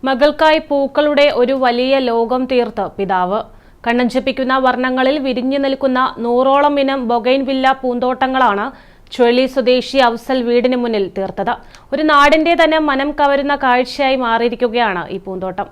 മകൾക്കായി പൂക്കളുടെ ഒരു വലിയ ലോകം തീർത്ത് പിതാവ്. കണ്ണഞ്ചിപ്പിക്കുന്ന വർണ്ണങ്ങളിൽ വിരിഞ്ഞു നിൽക്കുന്ന 100ഓളം ഇനം ബൊഗൈൻവില്ല പൂന്തോട്ടങ്ങളാണ് ചുഴലി സ്വദേശി അഫ്സൽ വീടിന് മുന്നിൽ തീർത്തത്. ഒരു നാടിന്റെ തന്നെ മനം കവരുന്ന കാഴ്ചയായി മാറിയിരിക്കുകയാണ് ഈ പൂന്തോട്ടം.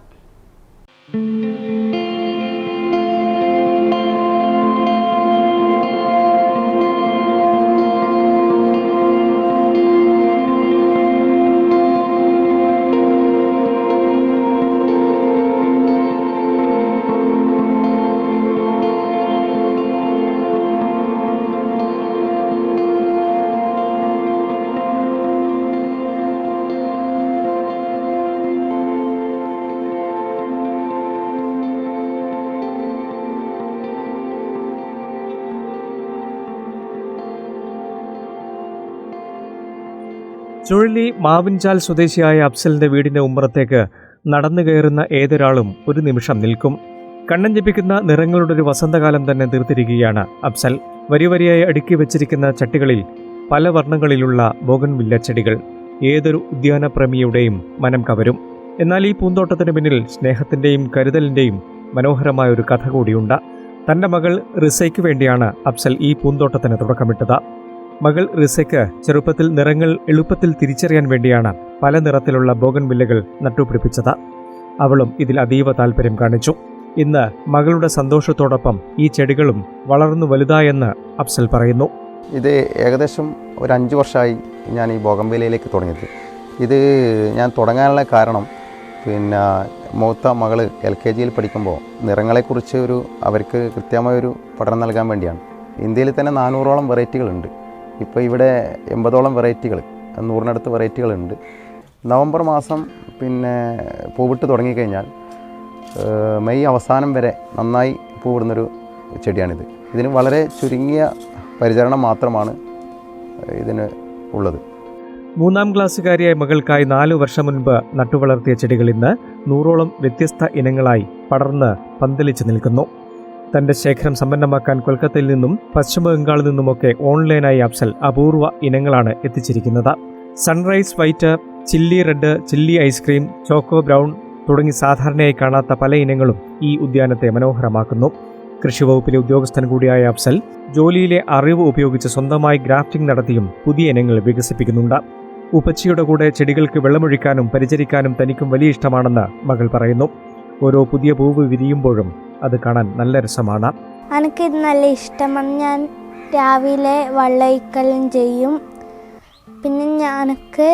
ചുഴലി മാവിൻചാൽ സ്വദേശിയായ അഫ്സലിന്റെ വീടിന്റെ ഉമ്മറത്തേക്ക് നടന്നു കയറുന്ന ഏതൊരാളും ഒരു നിമിഷം നിൽക്കും. കണ്ണഞ്ചിപ്പിക്കുന്ന നിറങ്ങളുടെ ഒരു വസന്തകാലം തന്നെ തീർത്തിരിക്കുകയാണ് അഫ്സൽ. വരിവരിയായി അടുക്കി വെച്ചിരിക്കുന്ന ചട്ടികളിൽ പല വർണ്ണങ്ങളിലുള്ള ബോഗൺവില്ല ചെടികൾ ഏതൊരു ഉദ്യാനപ്രേമിയുടെയും മനം കവരും. എന്നാൽ ഈ പൂന്തോട്ടത്തിന് പിന്നിൽ സ്നേഹത്തിന്റെയും കരുതലിന്റെയും മനോഹരമായ ഒരു കഥ കൂടിയുണ്ട്. തന്റെ മകൾ റിസയ്ക്ക് വേണ്ടിയാണ് അഫ്സൽ ഈ പൂന്തോട്ടത്തിന് തുടക്കമിട്ടത്. മകൾ റിസയ്ക്ക് ചെറുപ്പത്തിൽ നിറങ്ങൾ എളുപ്പത്തിൽ തിരിച്ചറിയാൻ വേണ്ടിയാണ് പല നിറത്തിലുള്ള ബോഗൺവില്ലകൾ നട്ടുപിടിപ്പിച്ചത്. അവളും ഇതിൽ അതീവ താല്പര്യം കാണിച്ചു. ഇന്ന് മകളുടെ സന്തോഷത്തോടൊപ്പം ഈ ചെടികളും വളർന്നു വലുതായെന്ന് അഫ്സൽ പറയുന്നു. ഇത് ഏകദേശം ഒരു 5 വർഷമായി ഞാൻ ഈ ബോഗൺവില്ലയിലേക്ക് തുടങ്ങിയത്. ഇത് ഞാൻ തുടങ്ങാനുള്ള കാരണം മൂത്ത മകൾ LKG പഠിക്കുമ്പോൾ നിറങ്ങളെക്കുറിച്ച് അവർക്ക് കൃത്യമായൊരു പഠനം നൽകാൻ വേണ്ടിയാണ്. ഇന്ത്യയിൽ തന്നെ 400ഓളം വെറൈറ്റികളുണ്ട്. ഇപ്പോൾ ഇവിടെ 80ഓളം വെറൈറ്റികൾ, 100-നടുത്ത് വെറൈറ്റികളുണ്ട്. നവംബർ മാസം പൂവിട്ട് തുടങ്ങിക്കഴിഞ്ഞാൽ മെയ് അവസാനം വരെ നന്നായി പൂവിടുന്നൊരു ചെടിയാണിത്. ഇതിന് വളരെ ചുരുങ്ങിയ പരിചരണം മാത്രമാണ് ഇതിന് ഉള്ളത്. 3ാം ക്ലാസ്സുകാരിയായ മകൾക്കായി 4 വർഷം മുൻപ് നട്ടുവളർത്തിയ ചെടികൾ ഇന്ന് 100ഓളം വ്യത്യസ്ത ഇനങ്ങളായി പടർന്ന് പന്തലിച്ച് നിൽക്കുന്നു. തന്റെ ശേഖരം സമ്പന്നമാക്കാൻ കൊൽക്കത്തയിൽ നിന്നും പശ്ചിമ ബംഗാളിൽ നിന്നുമൊക്കെ ഓൺലൈനായി അഫ്സൽ അപൂർവ ഇനങ്ങളാണ് എത്തിച്ചിരിക്കുന്നത്. Sunrise white, chilli red, chilli ice cream, choco brown തുടങ്ങി സാധാരണയായി കാണാത്ത പല ഇനങ്ങളും ഈ ഉദ്യാനത്തെ മനോഹരമാക്കുന്നു. കൃഷിവകുപ്പിലെ ഉദ്യോഗസ്ഥൻ കൂടിയായ അഫ്സൽ ജോലിയിലെ അറിവ് ഉപയോഗിച്ച് സ്വന്തമായി ഗ്രാഫ്റ്റിംഗ് നടത്തിയും പുതിയ ഇനങ്ങൾ വികസിപ്പിക്കുന്നുണ്ട്. ഉപ്പച്ചിയുടെ കൂടെ ചെടികൾക്ക് വെള്ളമൊഴിക്കാനും പരിചരിക്കാനും തനിക്കും വലിയ ഇഷ്ടമാണെന്ന് മകൾ പറയുന്നു. ഓരോ പുതിയ പൂവ് വിരിയുമ്പോഴും അത് കാണാൻ നല്ല രസമാണ്. എനിക്കിത് നല്ല ഇഷ്ടമാണ്. ഞാൻ രാവിലെ വെള്ളമൊഴിക്കലും ചെയ്യും. പിന്നെ എനിക്ക്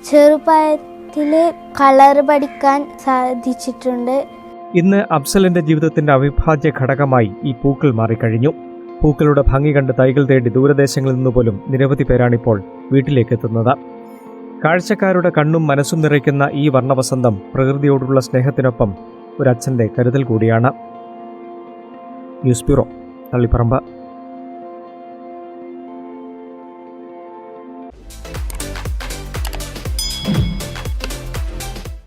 ചെറുപ്രായത്തിൽ കളർ പഠിക്കാൻ സാധിച്ചിട്ടുണ്ട്. ഇന്ന് അഫ്സലിന്റെ ജീവിതത്തിന്റെ അവിഭാജ്യ ഘടകമായി ഈ പൂക്കൾ മാറിക്കഴിഞ്ഞു. പൂക്കളുടെ ഭംഗി കണ്ട് തൈകൾ തേടി ദൂരദേശങ്ങളിൽ നിന്നുപോലും നിരവധി പേരാണിപ്പോൾ വീട്ടിലേക്ക് എത്തുന്നത്. കാഴ്ചക്കാരുടെ കണ്ണും മനസ്സും നിറയ്ക്കുന്ന ഈ വർണ്ണവസന്തം പ്രകൃതിയോടുള്ള സ്നേഹത്തിനൊപ്പം ഒരച്ഛന്റെ കരുതൽ കൂടിയാണ്. News bureau, Taliparamba.